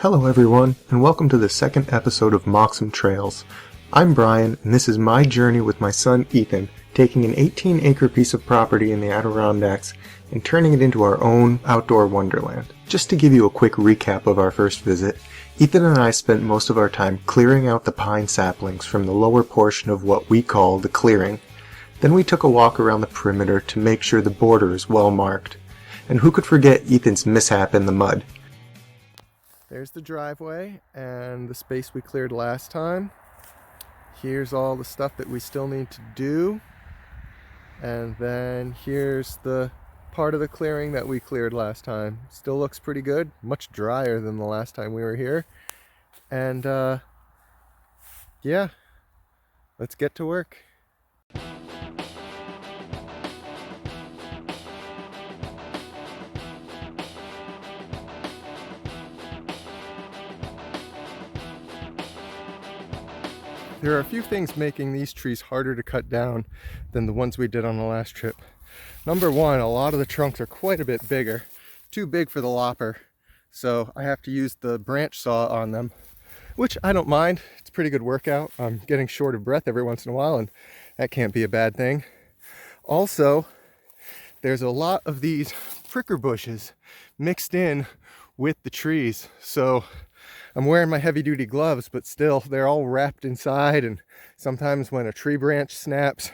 Hello everyone, and welcome to the second episode of Moxham Trails. I'm Brian, and this is my journey with my son Ethan, taking an 18-acre piece of property in the Adirondacks and turning it into our own outdoor wonderland. Just to give you a quick recap of our first visit, Ethan and I spent most of our time clearing out the pine saplings from the lower portion of what we call the clearing. Then we took a walk around the perimeter to make sure the border is well marked. And who could forget Ethan's mishap in the mud? There's the driveway and the space we cleared last time. Here's all the stuff that we still need to do. And then here's the part of the clearing that we cleared last time. Still looks pretty good, much drier than the last time we were here. And yeah, let's get to work. There are a few things making these trees harder to cut down than the ones we did on the last trip. Number one, a lot of the trunks are quite a bit bigger, too big for the lopper, so I have to use the branch saw on them, which I don't mind. It's a pretty good workout. I'm getting short of breath every once in a while, and that can't be a bad thing. Also, there's a lot of these pricker bushes mixed in with the trees, so I'm wearing my heavy-duty gloves, but still, they're all wrapped inside, and sometimes when a tree branch snaps,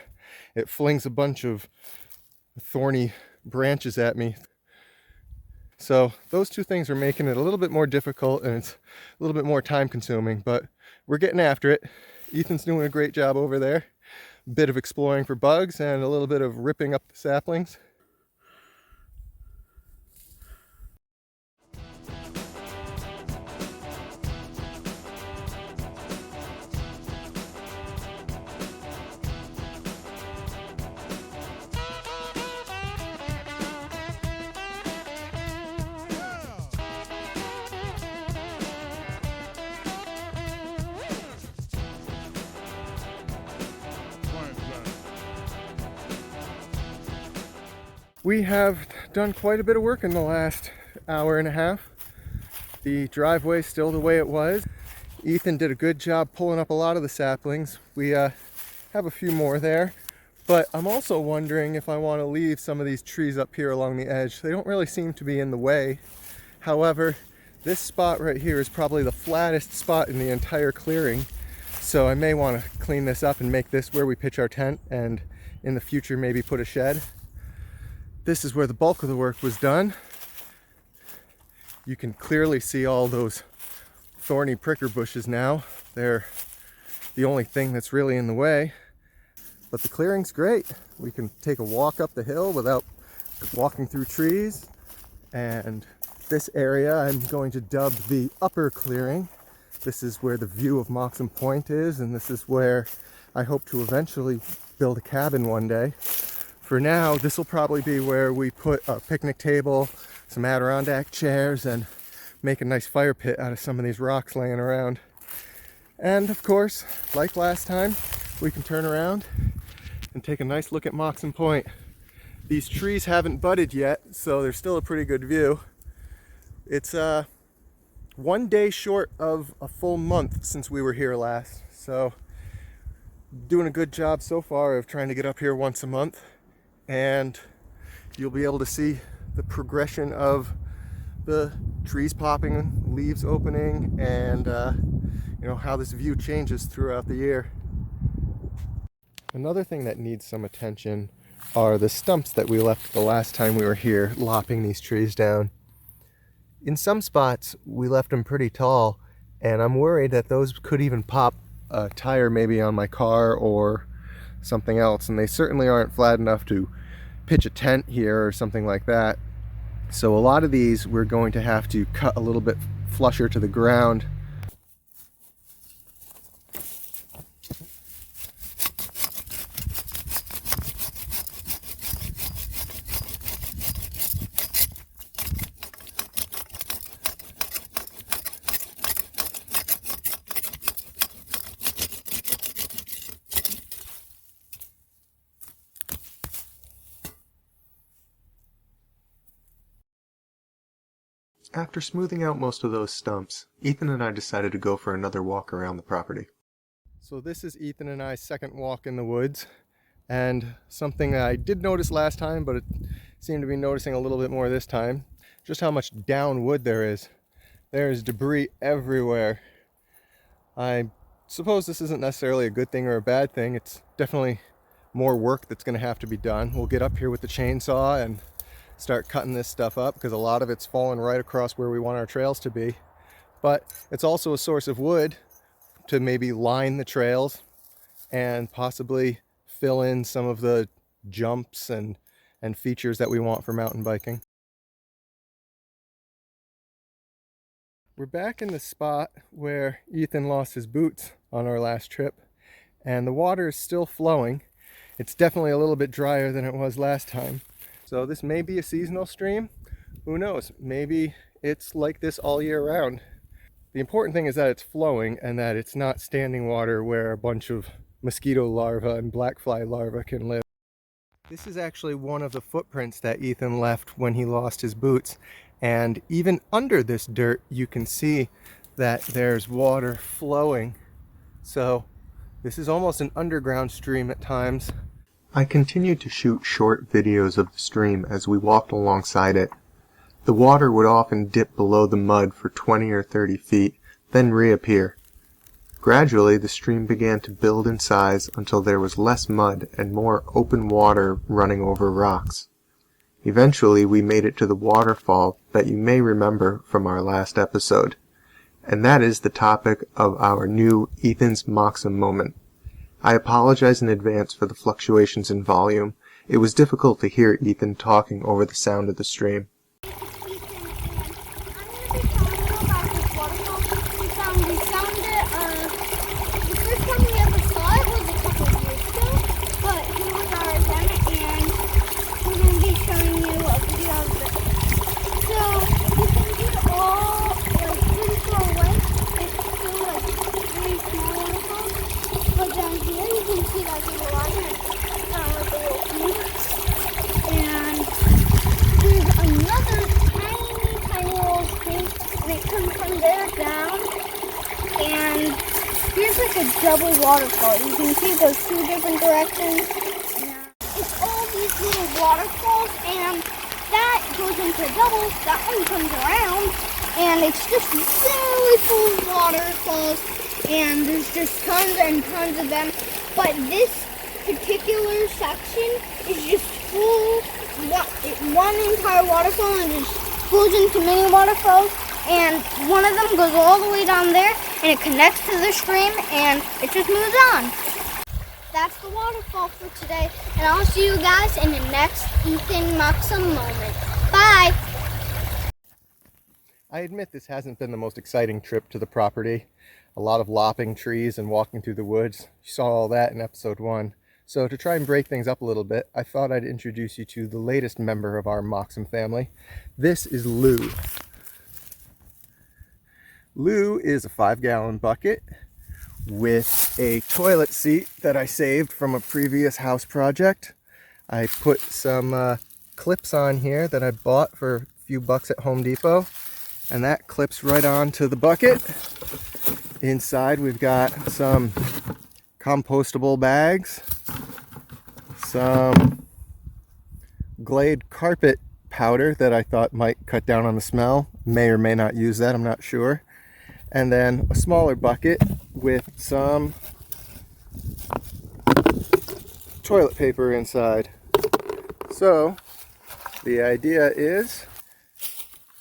it flings a bunch of thorny branches at me. So those two things are making it a little bit more difficult, and it's a little bit more time-consuming, but we're getting after it. Ethan's doing a great job over there. A bit of exploring for bugs and a little bit of ripping up the saplings. We have done quite a bit of work in the last hour and a half. The driveway's still the way it was. Ethan did a good job pulling up a lot of the saplings. We have a few more there, but I'm also wondering if I want to leave some of these trees up here along the edge. They don't really seem to be in the way. However, this spot right here is probably the flattest spot in the entire clearing, so I may want to clean this up and make this where we pitch our tent, and in the future maybe put a shed. This is where the bulk of the work was done. You can clearly see all those thorny pricker bushes now. They're the only thing that's really in the way. But the clearing's great. We can take a walk up the hill without walking through trees. And this area I'm going to dub the upper clearing. This is where the view of Moxham Point is, and this is where I hope to eventually build a cabin one day. For now, this will probably be where we put a picnic table, some Adirondack chairs, and make a nice fire pit out of some of these rocks laying around. And of course, like last time, we can turn around and take a nice look at Moxham Point. These trees haven't budded yet, so there's still a pretty good view. It's 1 day short of a full month since we were here last, so doing a good job so far of trying to get up here once a month. And you'll be able to see the progression of the trees popping, leaves opening, and how this view changes throughout the year. Another thing that needs some attention are the stumps that we left the last time we were here, lopping these trees down. In some spots we left them pretty tall, and I'm worried that those could even pop a tire maybe on my car or something else, and they certainly aren't flat enough to pitch a tent here or something like that. So a lot of these we're going to have to cut a little bit flusher to the ground. After smoothing out most of those stumps, Ethan and I decided to go for another walk around the property. So this is Ethan and I's second walk in the woods, and something I did notice last time, but it seemed to be noticing a little bit more this time, just how much down wood there is. There's debris everywhere. I suppose this isn't necessarily a good thing or a bad thing. It's definitely more work that's going to have to be done. We'll get up here with the chainsaw and start cutting this stuff up because a lot of it's fallen right across where we want our trails to be. But it's also a source of wood to maybe line the trails and possibly fill in some of the jumps and features that we want for mountain biking. We're back in the spot where Ethan lost his boots on our last trip, and the water is still flowing. It's definitely a little bit drier than it was last time. So this may be a seasonal stream. Who knows? Maybe it's like this all year round. The important thing is that it's flowing and that it's not standing water where a bunch of mosquito larvae and black fly larvae can live. This is actually one of the footprints that Ethan left when he lost his boots. And even under this dirt, you can see that there's water flowing. So this is almost an underground stream at times. I continued to shoot short videos of the stream as we walked alongside it. The water would often dip below the mud for 20 or 30 feet, then reappear. Gradually, the stream began to build in size until there was less mud and more open water running over rocks. Eventually, we made it to the waterfall that you may remember from our last episode, and that is the topic of our new Ethan's Moxham moment. I apologize in advance for the fluctuations in volume. It was difficult to hear Ethan talking over the sound of the stream. Here's like a double waterfall. You can see it goes two different directions. It's all these little waterfalls, and that goes into doubles. That one comes around, and it's just really full of waterfalls, and there's just tons and tons of them. But this particular section is just full. One entire waterfall, and just flows into many waterfalls. And one of them goes all the way down there, and it connects to the stream, and it just moves on. That's the waterfall for today, and I'll see you guys in the next Ethan Moxham moment. Bye! I admit this hasn't been the most exciting trip to the property. A lot of lopping trees and walking through the woods. You saw all that in episode 1. So to try and break things up a little bit, I thought I'd introduce you to the latest member of our Moxham family. This is Lou. Lou is a 5-gallon bucket with a toilet seat that I saved from a previous house project. I put some clips on here that I bought for a few bucks at Home Depot, and that clips right onto the bucket. Inside we've got some compostable bags, some Glade carpet powder that I thought might cut down on the smell. May or may not use that, I'm not sure. And then a smaller bucket with some toilet paper inside. So the idea is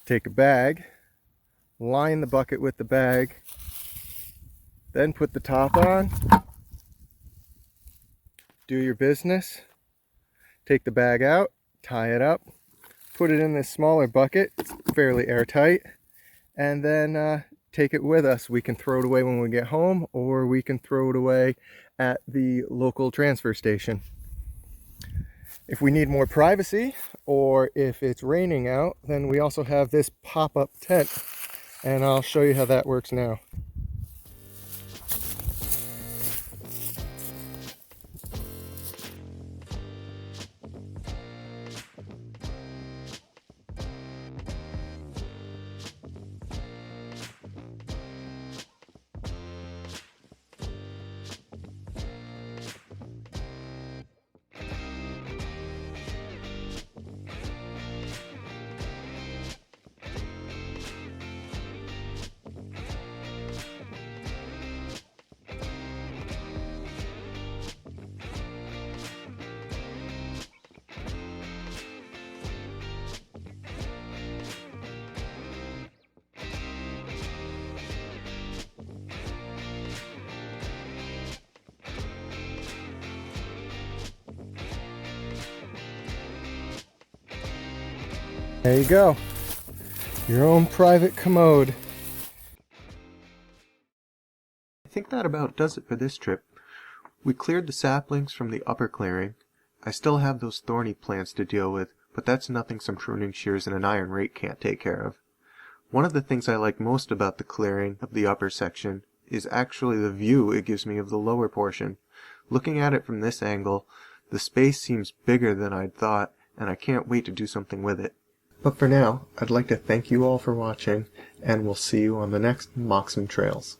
take a bag, line the bucket with the bag, then put the top on, do your business, take the bag out, tie it up, put it in this smaller bucket, it's fairly airtight, and then take it with us. We can throw it away when we get home, or we can throw it away at the local transfer station. If we need more privacy, or if it's raining out, then we also have this pop-up tent, and I'll show you how that works now. There you go. Your own private commode. I think that about does it for this trip. We cleared the saplings from the upper clearing. I still have those thorny plants to deal with, but that's nothing some pruning shears and an iron rake can't take care of. One of the things I like most about the clearing of the upper section is actually the view it gives me of the lower portion. Looking at it from this angle, the space seems bigger than I'd thought, and I can't wait to do something with it. But for now, I'd like to thank you all for watching, and we'll see you on the next Moxham Trails.